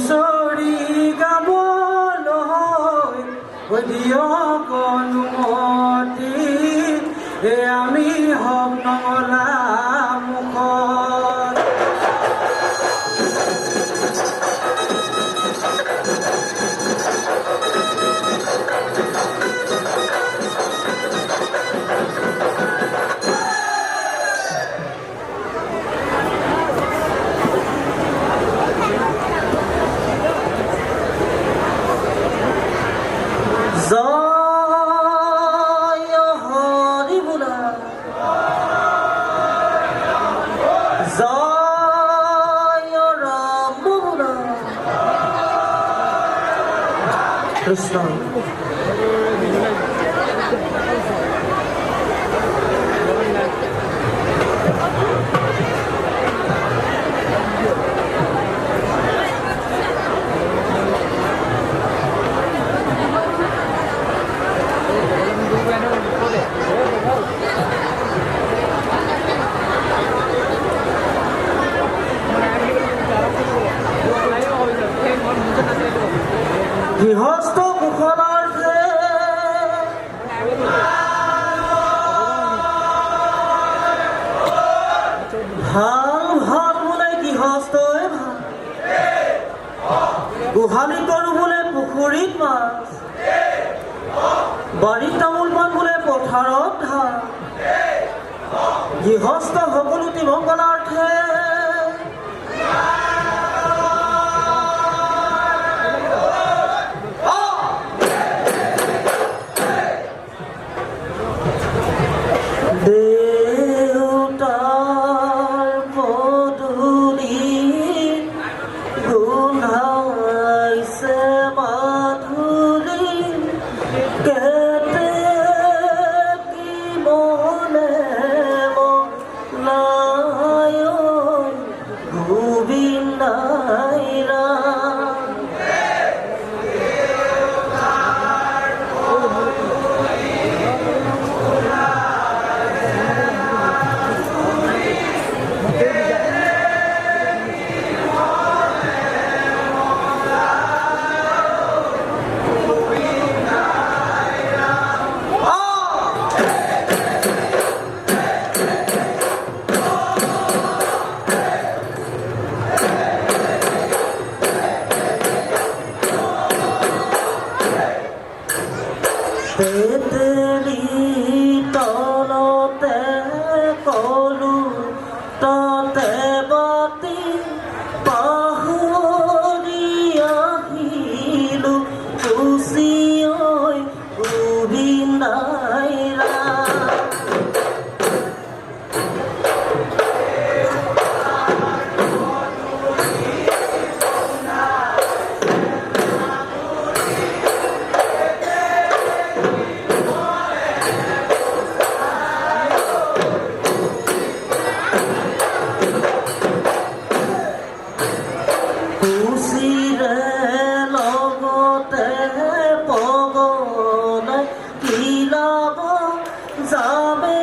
হুঁচৰি গাবলৈ দিয়ক অনুমতি আমি হক নলা মুখত জয় হৰি বোলা জয় ৰাম বোলা কৃষ্ণ গৃহস্থ কুশলাৰ্থে ভাল ভাল বোলে গৃহস্থই ভাল গোহালি কৰো বোলে পুখুৰীত মাছ বাৰীত তামোল পাণ বোলে পথাৰত ধান গৃহস্থ সকলো মংগলাৰ্থে দেউতাৰ পদূলি গোন্ধাইছে মাধুলি কেতে কি মনে মনায় গোবিন্দাইৰা তেতেলি তলতে কলো ততে বাতি পাহৰি আহিলো খুচি ঐ গোবিন্দাইৰা লগতে পগলাই কিলাব যাবে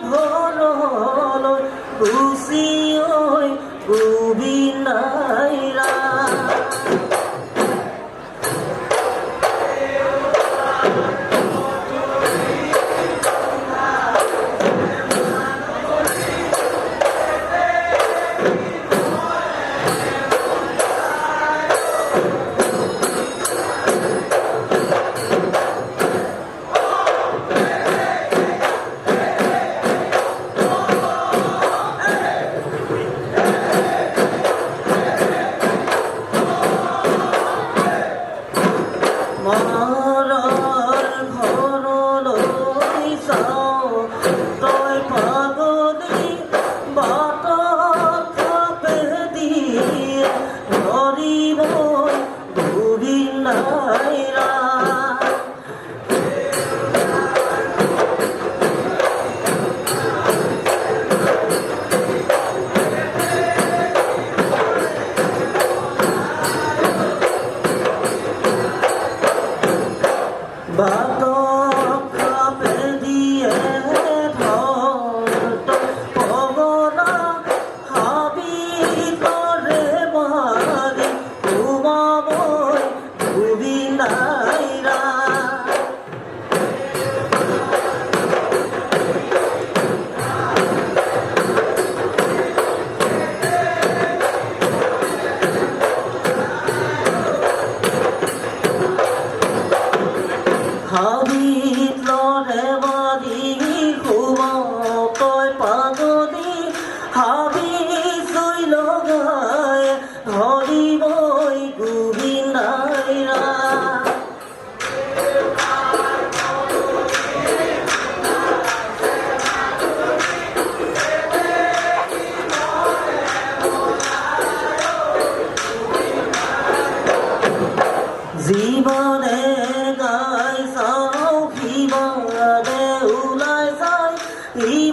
ঘৰলৈ খুচি ঐ গোবিন্দাইৰা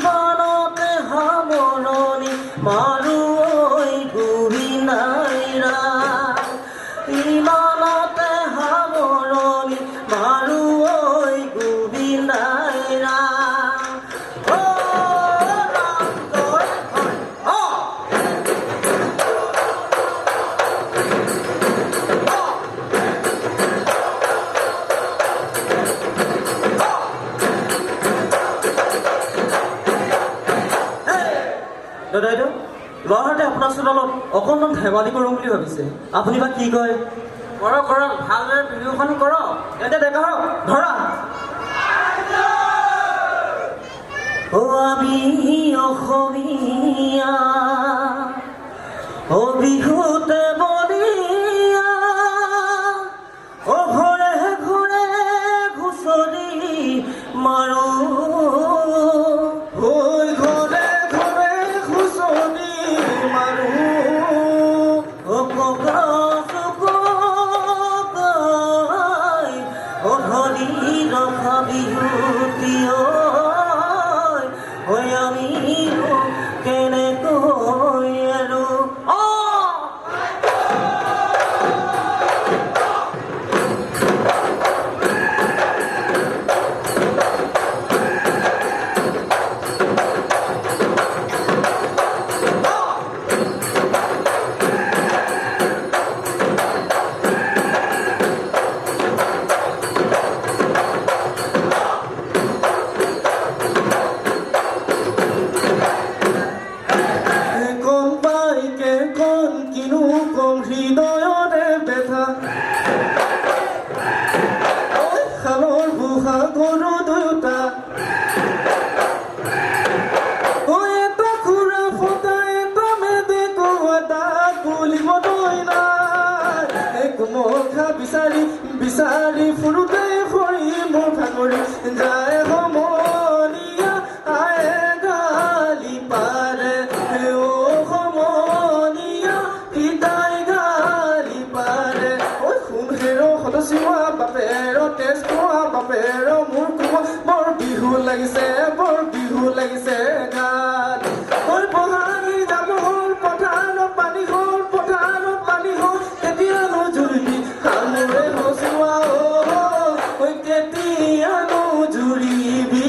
ইমানতে সামৰণি মাৰো ঐ গোবিন্দাইৰা ইমানতে সামৰণি মাৰো ঐ গোবিন্দাইৰা দাদাইদেউ ল'ৰাহঁতে আপোনাৰ চোতালত অকণমান ধেমালি কৰোঁ বুলি ভাবিছে আপুনি বা কি কয় কৰক কৰক ভালদৰে বিহুখন কৰক এতিয়া ডেকা হওক ধৰা আমি অসমীয়া বিহুতে বলিয়া ঘৰে ঘৰে হুঁচৰি মাৰো বিচাৰি বিচাৰি ফুৰোতে ফুৰি মোৰ ভাগৰি যায় সমনীয়া আয়ে গালি পাৰে অ সমনীয়া পিতাই গালি পাৰে ঐ শুন হেৰ সদস্যা বাপেৰ তেজ খোৱা বাপেৰ মোৰ কোৱা বৰ বিহু লাগিছে গাত ঐ বহাগী যাব হ'ল পথাৰত পানী হ'ল কেতিয়ানো জুৰিবি সামৰে হচুৱা কেতিয়ানো জুৰিবি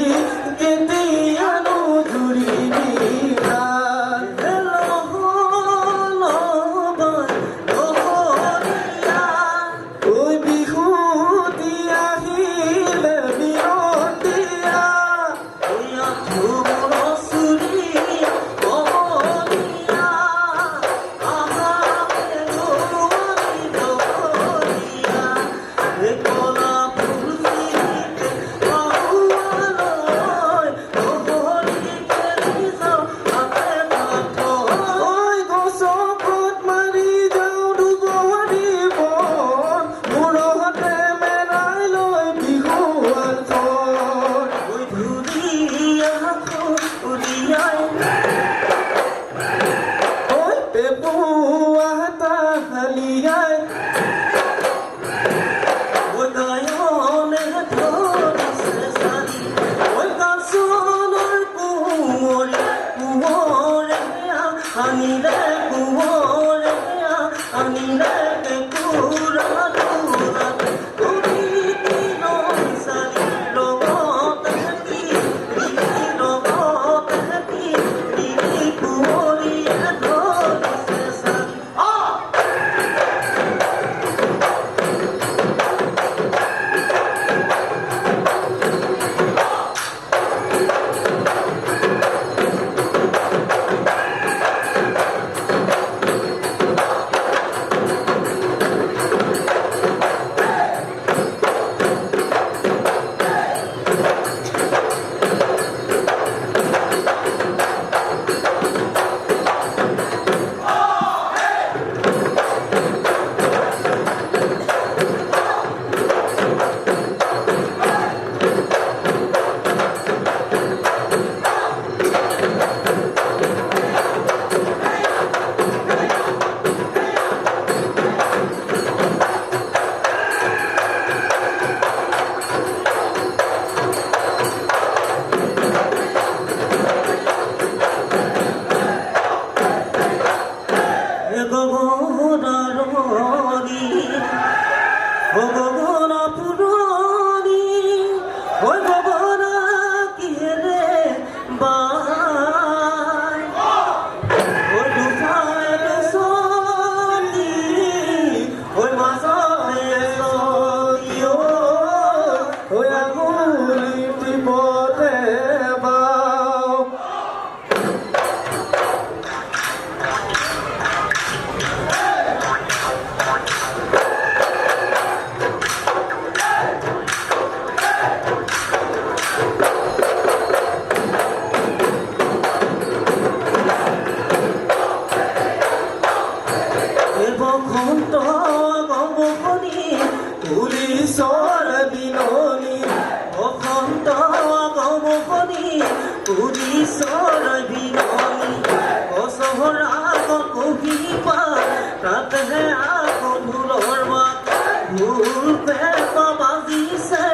পাৰ তাতেহে আকৌ ঢোলৰ মাত ঢোল পেঁপা বাজিছে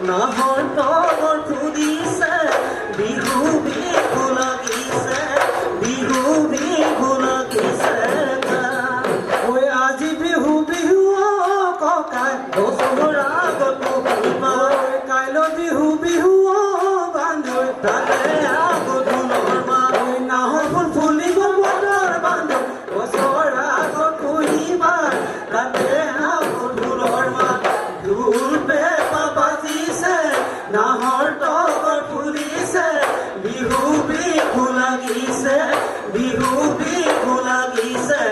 নাহৰ তলৰ ফুদিছে বিহু বিহু লাগিছে বিহু বিহু লাগিছে ঐ আজি বিহু বিহু ককাই বছৰৰ আগত কাইলৈ বিহু বিহু বান্ধৈ তাতে আকৌ ঢোলৰ মাত নাহৰ ফুল ফুলিব মনৰ বান্ধৈ বছৰৰ আগত কুহিবাৰ তাতে আকৌ ঢোলৰ মাত ঢোল পেঁপা বাজিছে নাহৰ তলৰ ফুলিছে বিহু বিহু লাগিছে বিহু বিহু লাগিছে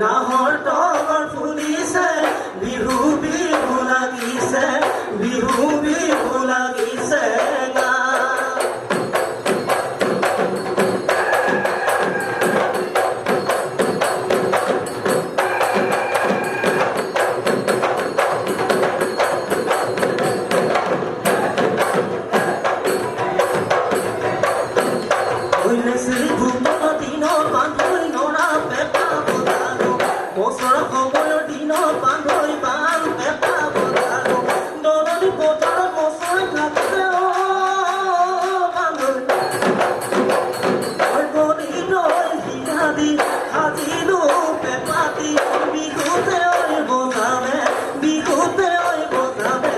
নাহৰ তলৰ ফুলিছে বিহু বিহু লাগিছে বিহু বিহু লাগিছে দিনৰ বান্ধৈ নৰা পেঁপা বজালো বছৰ সময়ৰ দিনত বান্ধৈ বাল পেঁপা বজালো দলনি পথাৰত বছৰে থাকোতে বান্ধৈ হিৰা দি সাজিলো পেঁপাতি বিহুতে বজাবে বিহুতে বজাবে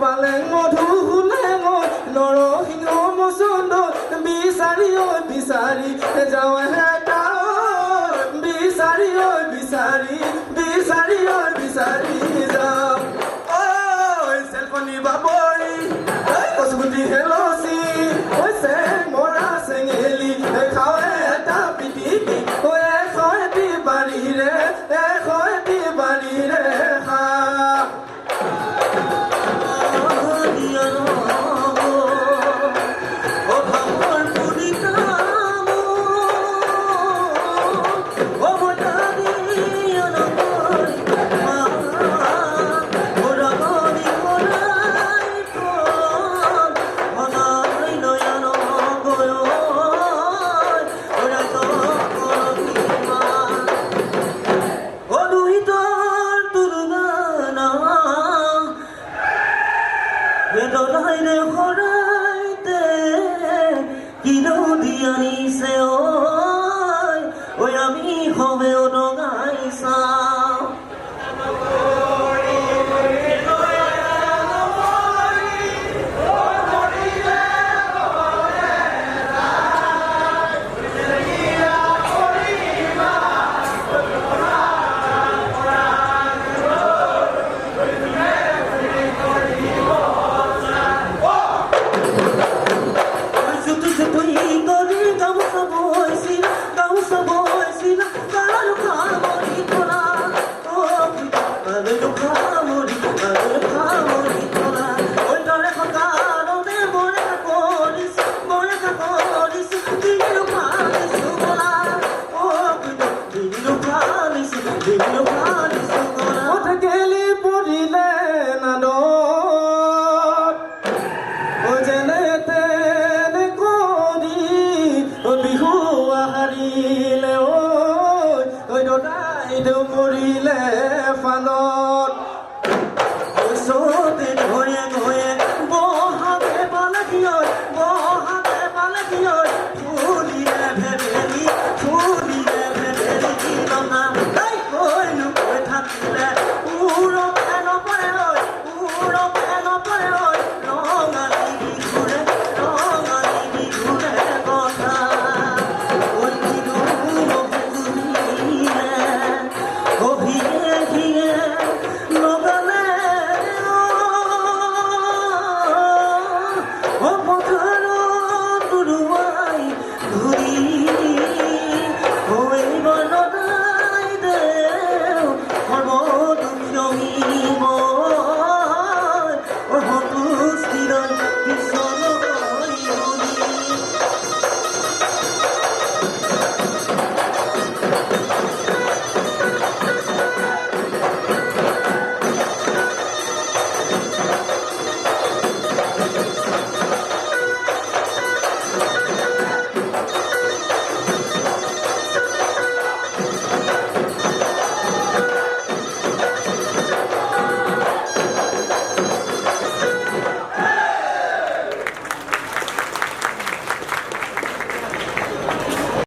পালেং মধু হুলেং নৰসিংহ মচন্দ বিচাৰি বিচাৰি যাওঁ এটা বিচাৰি বিচাৰি বিচাৰি বিচাৰি যাওঁ চেলকনি বাবৰি কচুগুটি হেলচি চেং মৰা চেঙেলি খাৱে এটা পিটিকি এশটি বাৰীৰে এশটি বাৰীৰে খা Hore, hore, te, kino diani se o.